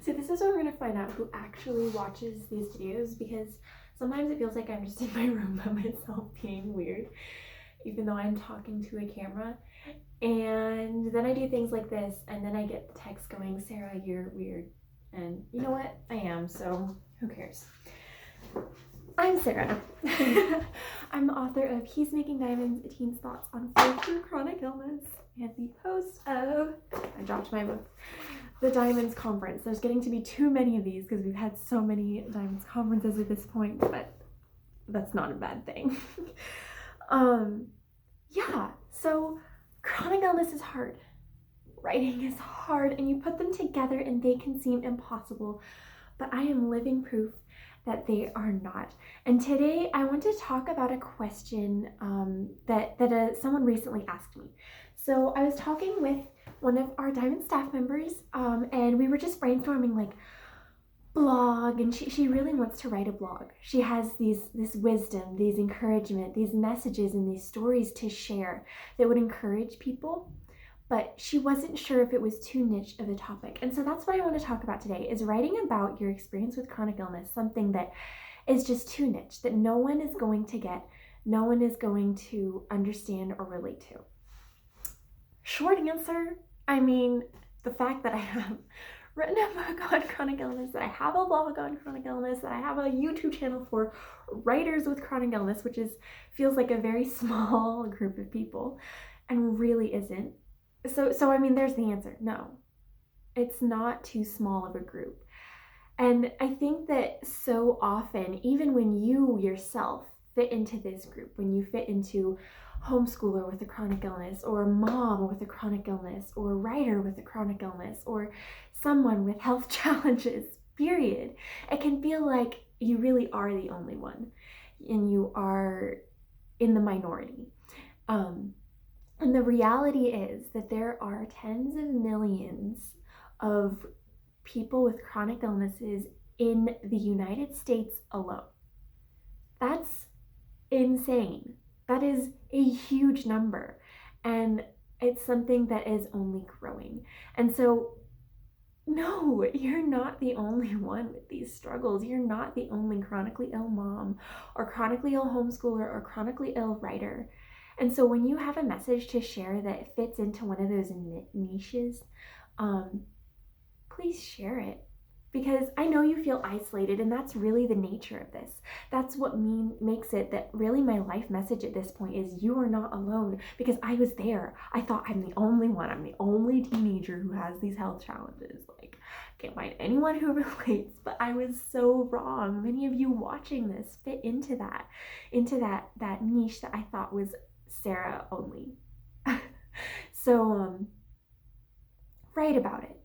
So this is where we're gonna find out who actually watches these videos, because sometimes it feels like I'm just in my room by myself being weird, even though I'm talking to a camera. And then I do things like this, and then I get the text going, Sarah, you're weird. And you know what? I am, so who cares? I'm Sarah. I'm the author of He's Making Diamonds, A Teen's Thoughts on Flow Through Chronic Illness, and the host of, I dropped my book, the Diamonds Conference. There's getting to be too many of these because we've had so many Diamonds Conferences at this point, but that's not a bad thing. Yeah, so chronic illness is hard. Writing is hard, and you put them together and they can seem impossible, but I am living proof that they are not. And today I want to talk about a question that someone recently asked me. So I was talking with one of our Diamond staff members, and we were just brainstorming like blog, and she really wants to write a blog. She has this wisdom, these encouragement, these messages and these stories to share that would encourage people, but she wasn't sure if it was too niche of a topic. And so that's what I want to talk about today, is writing about your experience with chronic illness, something that is just too niche, that no one is going to get, no one is going to understand or relate to. Short answer, I mean, the fact that I have written a book on chronic illness, that I have a blog on chronic illness, that I have a YouTube channel for writers with chronic illness, which feels like a very small group of people, and really isn't. So I mean, there's the answer. No, it's not too small of a group. And I think that so often, even when you yourself fit into this group, when you fit into homeschooler with a chronic illness, or mom with a chronic illness, or writer with a chronic illness, or someone with health challenges, period, it can feel like you really are the only one and you are in the minority. And the reality is that there are tens of millions of people with chronic illnesses in the United States alone. That's insane. That is a huge number, and it's something that is only growing. And so, no, you're not the only one with these struggles. You're not the only chronically ill mom or chronically ill homeschooler or chronically ill writer. And so when you have a message to share that fits into one of those niches, please share it. Because I know you feel isolated, and that's really the nature of this. That's what makes it that really my life message at this point is you are not alone, because I was there. I thought I'm the only one. I'm the only teenager who has these health challenges. Like, I can't find anyone who relates, but I was so wrong. Many of you watching this fit into that niche that I thought was Sarah only. So, write about it.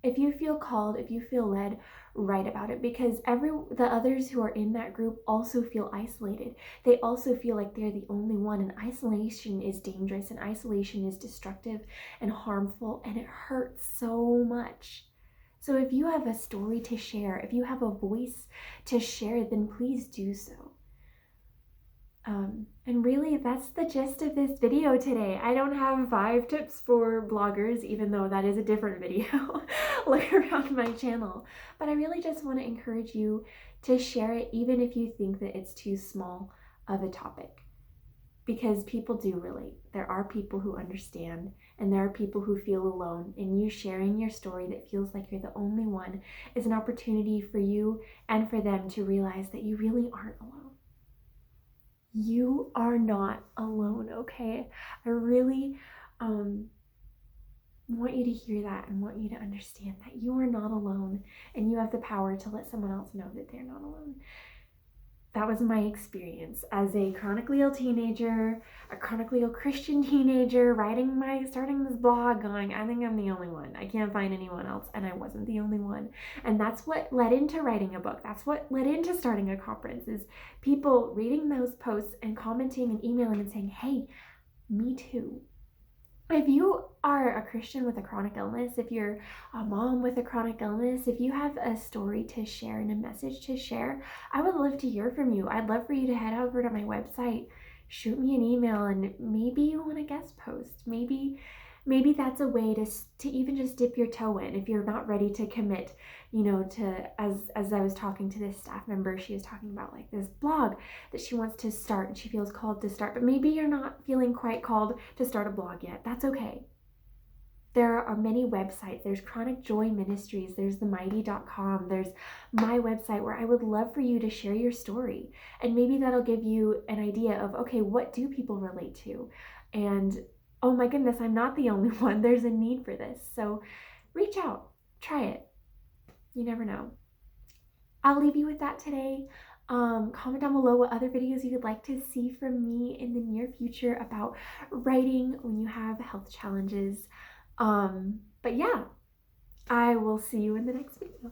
If you feel called, if you feel led, write about it, because the others who are in that group also feel isolated. They also feel like they're the only one, and isolation is dangerous, and isolation is destructive and harmful, and it hurts so much. So if you have a story to share, if you have a voice to share, then please do so. And really, that's the gist of this video today. I don't have 5 tips for bloggers, even though that is a different video. Look around my channel. But I really just want to encourage you to share it, even if you think that it's too small of a topic. Because people do relate. There are people who understand, and there are people who feel alone. And you sharing your story that feels like you're the only one is an opportunity for you and for them to realize that you really aren't alone. You are not alone, okay? I really want you to hear that and want you to understand that you are not alone, and you have the power to let someone else know that they're not alone. That was my experience as a chronically ill teenager, a chronically ill Christian teenager, starting this blog going, I think I'm the only one. I can't find anyone else, and I wasn't the only one. And that's what led into writing a book. That's what led into starting a conference, is people reading those posts and commenting and emailing and saying, hey, me too. If you are a Christian with a chronic illness, if you're a mom with a chronic illness, if you have a story to share and a message to share, I would love to hear from you. I'd love for you to head over to my website, shoot me an email, and maybe you want a guest post. Maybe maybe that's a way to even just dip your toe in if you're not ready to commit, to, as I was talking to this staff member, she was talking about like this blog that she wants to start and she feels called to start, but maybe you're not feeling quite called to start a blog yet. That's okay. There are many websites. There's Chronic Joy Ministries, there's themighty.com, there's my website where I would love for you to share your story. And maybe that'll give you an idea of, okay, what do people relate to? And oh my goodness, I'm not the only one. There's a need for this. So reach out, try it. You never know. I'll leave you with that today. Comment down below what other videos you would like to see from me in the near future about writing when you have health challenges. But yeah, I will see you in the next video.